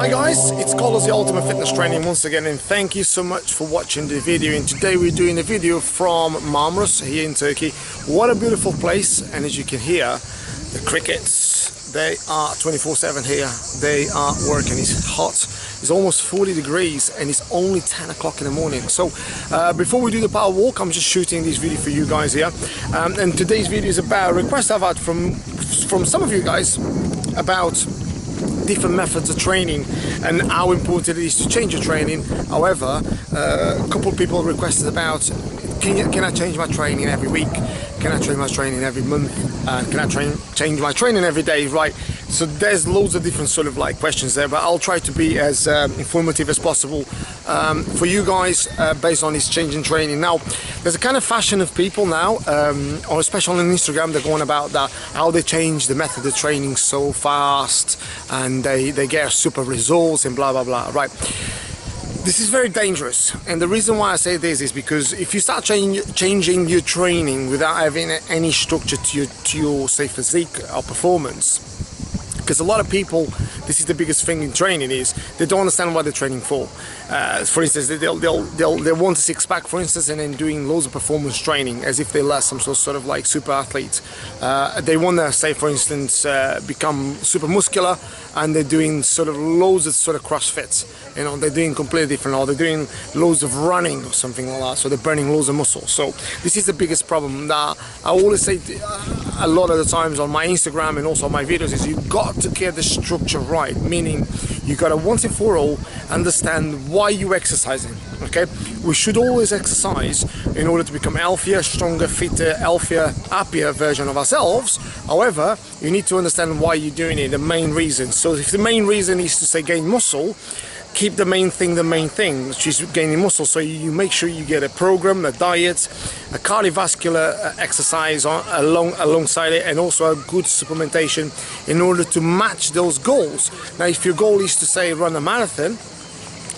Hi guys, it's Carlos, the Ultimate Fitness Training once again, and thank you so much for watching the video. And today we're doing a video from Marmaris here in Turkey. What a beautiful place, and as you can hear, the crickets, they are 24/7 here. They are working. It's hot, it's almost 40 degrees, and it's only 10 o'clock in the morning. So before we do the power walk, I'm just shooting this video for you guys here, and today's video is about a request I've had from some of you guys about different methods of training and how important it is to change your training. However, a couple of people requested about, can I change my training every week? Can I change my training every month? Can I change my training every day? Right. So there's loads of different sort of like questions there, but I'll try to be as informative as possible for you guys based on this change in training. Now, there's a kind of fashion of people now, or especially on Instagram, they're going about that, how they change the method of training so fast and they get super results and blah blah blah. Right. This is very dangerous, and the reason why I say this is because if you start changing your training without having any structure to your say physique or performance, because a lot of people, this is the biggest thing in training, is they don't understand what they're training for. For instance, they'll want a six-pack, for instance, and then doing loads of performance training as if they're some sort of like super athlete. They want to, say, for instance, become super muscular, and they're doing sort of loads of sort of CrossFit. You know, they're doing completely different, or they're doing loads of running or something like that, so they're burning loads of muscle. So this is the biggest problem that I always say a lot of the times on my Instagram and also on my videos, is you've got to get the structure right, meaning you got to once and for all understand why you're exercising. Okay, we should always exercise in order to become healthier, stronger, fitter, healthier, happier version of ourselves. However, you need to understand why you're doing it, the main reason. So if the main reason is to say gain muscle, keep the main thing, which is gaining muscle. So you make sure you get a program, a diet, a cardiovascular exercise alongside it, and also a good supplementation in order to match those goals. Now, if your goal is to say run a marathon,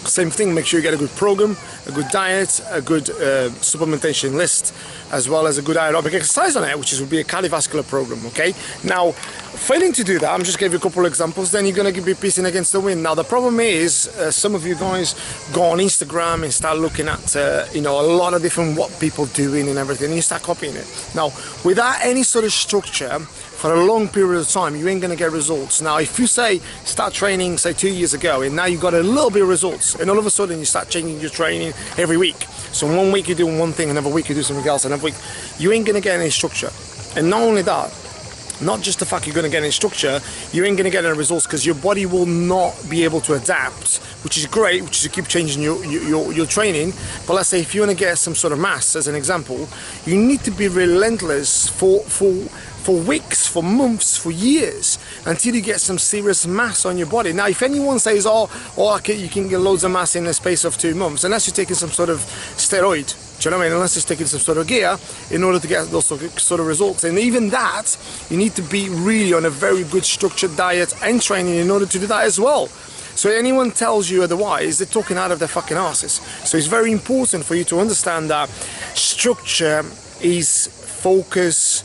same thing, make sure you get a good program, a good diet, a good supplementation list, as well as a good aerobic exercise on it, which would be a cardiovascular program. Okay, now failing to do that, I'm just giving you a couple of examples, then you're going to be pissing against the wind. Now the problem is, some of you guys go on Instagram and start looking at you know, a lot of different what people doing and everything, and you start copying it. Now, without any sort of structure for a long period of time, you ain't going to get results. Now, if you say start training, say 2 years ago, and now you got a little bit of results, and all of a sudden you start changing your training every week. So 1 week you're doing one thing, another week you do something else, another week, you ain't going to get any structure. And not only that, not just the fact you're going to get any structure, you ain't going to get any results, because your body will not be able to adapt, which is great, which is to keep changing your training. But let's say if you want to get some sort of mass, as an example, you need to be relentless for weeks, for months, for years, until you get some serious mass on your body. Now, if anyone says, okay, you can get loads of mass in the space of 2 months, unless you're taking some sort of steroid, do you know what I mean? Unless you're taking some sort of gear in order to get those sort of results. And even that, you need to be really on a very good structured diet and training in order to do that as well. So anyone tells you otherwise, they're talking out of their fucking asses. So it's very important for you to understand that structure is focus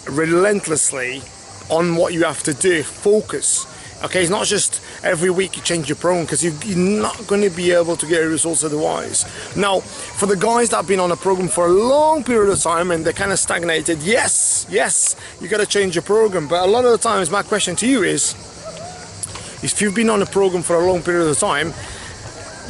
relentlessly on what you have to do. Focus. Okay, it's not just every week you change your program, because you're not going to be able to get results otherwise. Now, for the guys that have been on a program for a long period of time and they're kind of stagnated, yes, you got to change your program. But a lot of the times, my question to you is, if you've been on a program for a long period of time,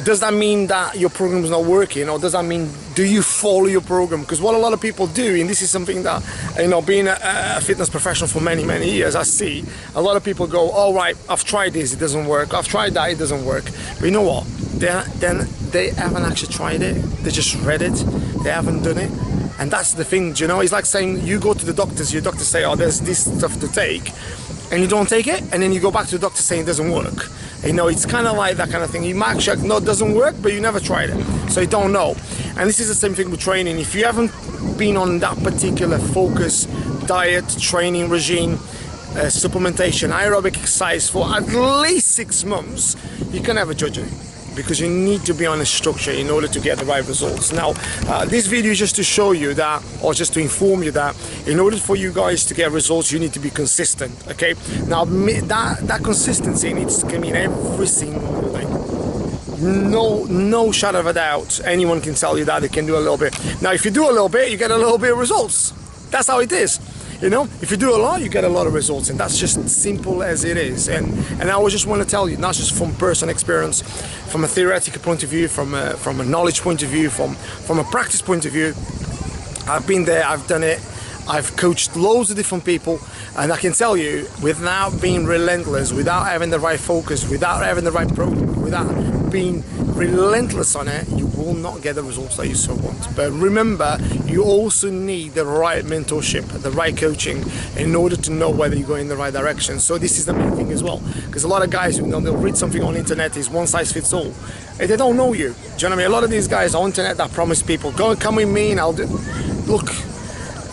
does that mean that your program is not working, or does that mean, do you follow your program? Because what a lot of people do, and this is something that, you know, being a fitness professional for many years, I see a lot of people go, all right, I've tried this, it doesn't work, I've tried that, it doesn't work. But you know what, then they haven't actually tried it, they just read it, they haven't done it. And that's the thing, you know, it's like saying you go to the doctors, your doctors say, oh, there's this stuff to take, and you don't take it, and then you go back to the doctor saying it doesn't work. You know, it's kind of like that kind of thing. You might check, no, it doesn't work, but you never tried it, so you don't know. And this is the same thing with training. If you haven't been on that particular focus, diet, training regime, supplementation, aerobic exercise for at least 6 months, you can never judge it. because you need to be on a structure in order to get the right results. Now, this video is just to show you that, or just to inform you that, in order for you guys to get results, you need to be consistent, okay? Now, that consistency needs to come in every single day. No shadow of a doubt, anyone can tell you that they can do a little bit. Now, if you do a little bit, you get a little bit of results. That's how it is. You know, if you do a lot, you get a lot of results, and that's just simple as it is. And I always just want to tell you, not just from personal experience, from a theoretical point of view, from a knowledge point of view, from a practice point of view. I've been there, I've done it, I've coached loads of different people, and I can tell you, without being relentless, without having the right focus, without having the right program, without being relentless on it, you will not get the results that you so want. But remember, you also need the right mentorship, the right coaching, in order to know whether you're going in the right direction. So this is the main thing as well, because a lot of guys, you know, they'll read something on the internet, is one size fits all, and they don't know you. Do you know what I mean? A lot of these guys on the internet that promise people, go and come with me and I'll do. Look,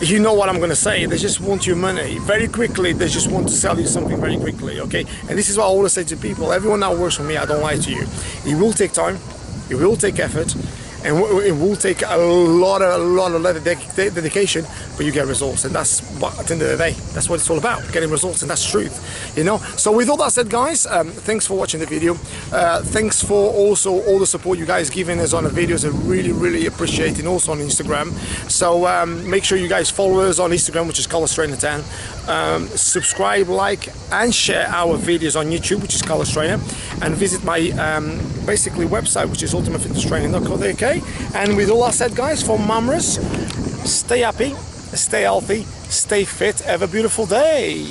you know what I'm going to say, they just want your money very quickly. They just want to sell you something very quickly, okay? And this is what I always say to people, everyone that works for me, I don't lie to you, it will take time, it will take effort, and it will take a lot of dedication, but you get results. And that's what, at the end of the day, that's what it's all about, getting results, and that's truth, you know. So with all that said, guys, thanks for watching the video. Thanks for also all the support you guys giving us on the videos. I really appreciate it, also on Instagram. So make sure you guys follow us on Instagram, which is Colors Trainer 10. Subscribe, like, and share our videos on YouTube, which is Colors Trainer, and visit my basically website, which is ultimatefitnesstraining.co.uk. And with all that said, guys, from Mamrus, stay happy, stay healthy, stay fit, have a beautiful day.